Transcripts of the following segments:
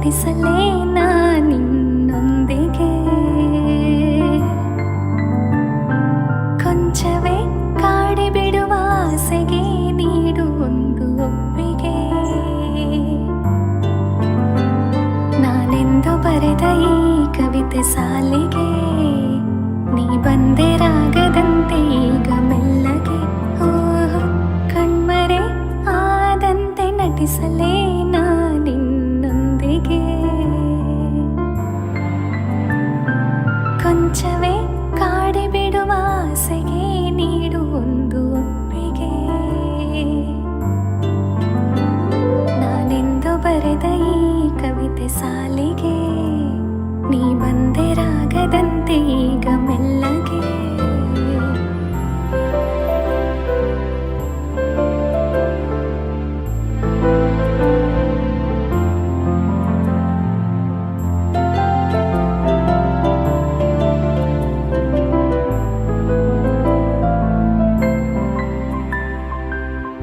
ನಟಿಸಲೇ ನಾ ನಿನ್ನೊಂದಿಗೆ ಕೊಂಚವೇ ಕಾಡಿ ಬಿಡುವ ಆಸೆಗೆ ನೀಡು ಒಂದು ಒಪ್ಪಿಗೆ ನಾನೆಂದು ಬರೆದ ಈ ಕವಿತೆ ಸಾಲಿಗೆ ನೀ ಬಂದೆ ರಾಗದಂತೆ ಈಗ ಮೆಲ್ಲಗೆ ಕಣ್ಮರೆ ಆದಂತೆ ನಟಿಸಲೇ ನಾ ನಿನ್ನೊಂದಿಗೆ ಕೊಂಚವೇ ಕಾಡಿ ಬಿಡುವ ಆಸೆಗೆ ನೀಡು ಒಂದು ಒಪ್ಪಿಗೆ ನಾನೆಂದು ಬರೆದ ಈ ಕವಿತೆ ಸಾಲಿಗೆ ನೀ ಬಂದೆ ರಾಗದಂತೆ ಈಗ ಮೆಲ್ಲಗೆ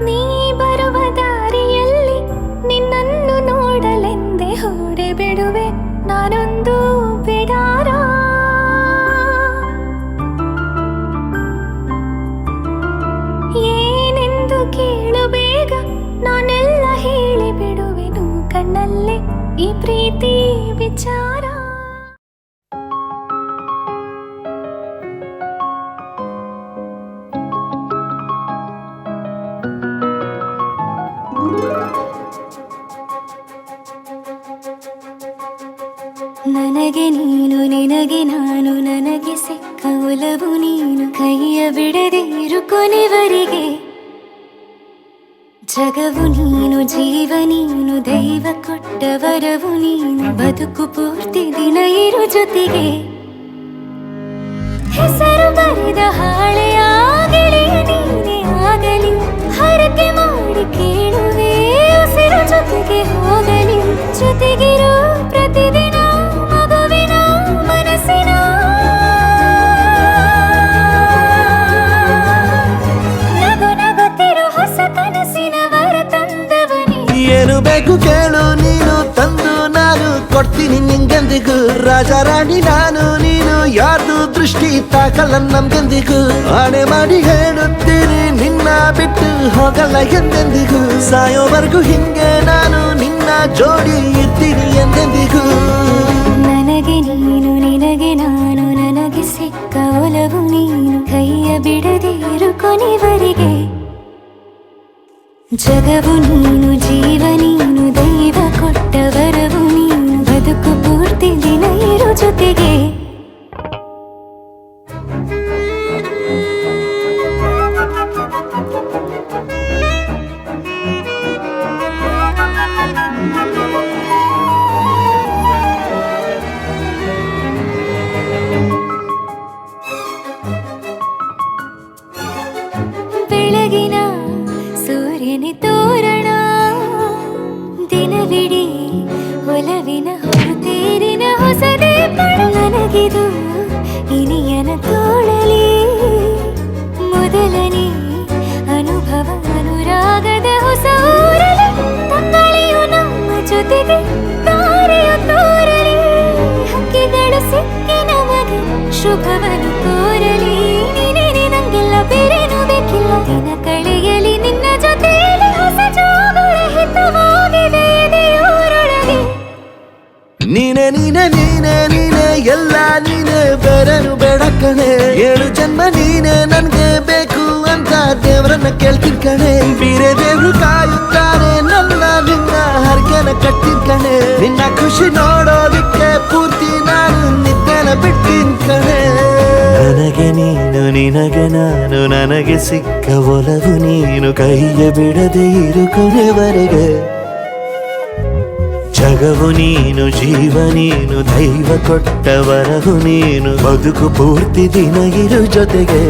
ನೀ ಬರುವ ದಾರಿಯಲ್ಲಿ ನಿನ್ನನ್ನು ನೋಡಲೆಂದೇ ಹೊರೆ ಬಿಡುವೆ ನಾನೊಂದು ಬಿಡಾರ ಏನೆಂದು ಕೇಳು ಬೇಗ ನಾನೆಲ್ಲ ಹೇಳಿ ಬಿಡುವೆನು ಕಣ್ಣಲ್ಲೇ ಈ ಪ್ರೀತಿ ವಿಚಾರ ನನಗೆ ನೀನು ನಿನಗೆ ನಾನು ನನಗೆ ಸಿಕ್ಕ ಒಲವು ನೀನು ಕೈಯ ಬಿಡದೆ ಇರು ಕೊನೆವರೆಗೆ ಜಗವು ನೀನು ಜೀವ ನೀನು ದೈವ ಕೊಟ್ಟ ವರವು ನೀನು ಬದುಕು ಪೂರ್ತಿ ದಿನ ಇರು ಜೊತೆಗೆ ಹೆಸರು ಬರೆದ ಹಾಳೆಯಾಗಲಿ ನೀನೇ ಆಗಲಿ ಹರಕೆ ಮಾಡಿ ಕೇಳುವೆ ಉಸಿರು ಜೊತೆಗೆ ಹೋಗಲಿ ಜೊತೆಗಿರೋ ಪ್ರತಿದಿನ ಏನು ಬೇಕು ಕೇಳು ನೀನು ತಂದು ನಾನು ಕೊಡ್ತೀನಿ ನಿಂಗೆಂದಿಗೂ ರಾಜ ರಾಣಿ ನಾನು ನೀನು ಯಾರ್ದು ದೃಷ್ಟಿ ತಾಕಲ್ಲ ನಮ್ಗೆಂದಿಗೂ ಆಣೆ ಮಾಡಿ ಹೇಳುತ್ತೀನಿ ನಿನ್ನ ಬಿಟ್ಟು ಹೋಗಲ್ಲ ಎಂದೆಂದಿಗೂ ಸಾಯೋವರೆಗೂ ಹಿಂಗೆ ನಾನು ನಿನ್ನ ಜೋಡಿ ಇರ್ತೀನಿ ಎಂದೆಂದಿಗೂ ನನಗೆ ನೀನು ನಿನಗೆ ನಾನು ನನಗೆ ಸಿಕ್ಕ ಒಲವು ನೀನು ಕೈಯ ಬಿಡದೆ ಇರು ಕೊನೆವರೆಗೆ ಜಗವು ನೀನು ಜೀವ ನೀನು ದೈವ ಕೊಟ್ಟ ವರವು ನೀನು ಬದುಕು ಪೂರ್ತಿ ದಿನ ಇರು ಜೊತೆಗೆ ಬೆಳಗಿನ ಸೂರ್ಯನೇ ತೋರಣ ದಿನವಿಡೀ ಒಲವಿನ ಹೊರತೇರಿನ ಹೊಸದೇ ಪಡ ನನಗಿದು ಇನಿಯನ ತೋಳಲಿ ಮೊದಲನೇ ಅನುಭವ ಅನುರಾಗದ ಹೊಸ ಊರಲಿ ತಂಗಳಿಯು ನಮ್ಮ ಜೊತೆಗೆ ತಾರೆಯು ತೋರಲಿ ಹಕ್ಕಿಗಳು ಸಿಕ್ಕಿ ನಮಗೆ ಶುಭವನ್ನು ಕೋರಲಿ ನೀನೇ ನಂಗೆಲ್ಲ ಬೇರೇನು ಬೇಕಿಲ್ಲ ದಿನ ಕಳೆಯಲಿ ನಿನ್ನ ಜೊತೆಯಲ್ಲಿ ಹೊಸ ಜೋಗುಳ ಹಿತವಾಗಿದೆ ದೇವರೊಳಗೆ ನೀನೆ ನೀನೆ ನೀನೆ ನೀನೆ ಎಲ್ಲ ನೀನೆ ಬೇರೆನು ಬೇಡ ಕಣೆ ಏಳು ಜನ್ಮ ನೀನೆ ನನ್ಗೆ ಬೇಕು ಅಂತ ದೇವರನ್ನ ಕೇಳ್ತೀನಿ ಕಣೆ ಬೇರೆ ದೇವ್ರು ಕಾಯುತ್ತಾರೆ ನನ್ನ ನಿನ್ನ ಹರ್ಗೆನ ಕಟ್ಟಿನ ಕಣೆ ನಿನ್ನ ಖುಷಿ ನೋಡೋದಿಕ್ಕೆ ಪೂರ್ತಿ ನಾನು ನಿದ್ದೆನ ಬಿಟ್ಟಿನ ಕಣೆ ನನಗೆ ನೀನು ನಿನಗೆ ನಾನು ನನಗೆ ಸಿಕ್ಕ ಒಲವು ನೀನು ಕೈಯ ಬಿಡದೆ ಇರು ಕೊನೆವರೆಗೆ ಜಗವು ನೀನು ಜೀವ ನೀನು ದೈವ ಕೊಟ್ಟ ವರವು ನೀನು ಬದುಕು ಪೂರ್ತಿ ದಿನ ಇರು ಜೊತೆಗೆ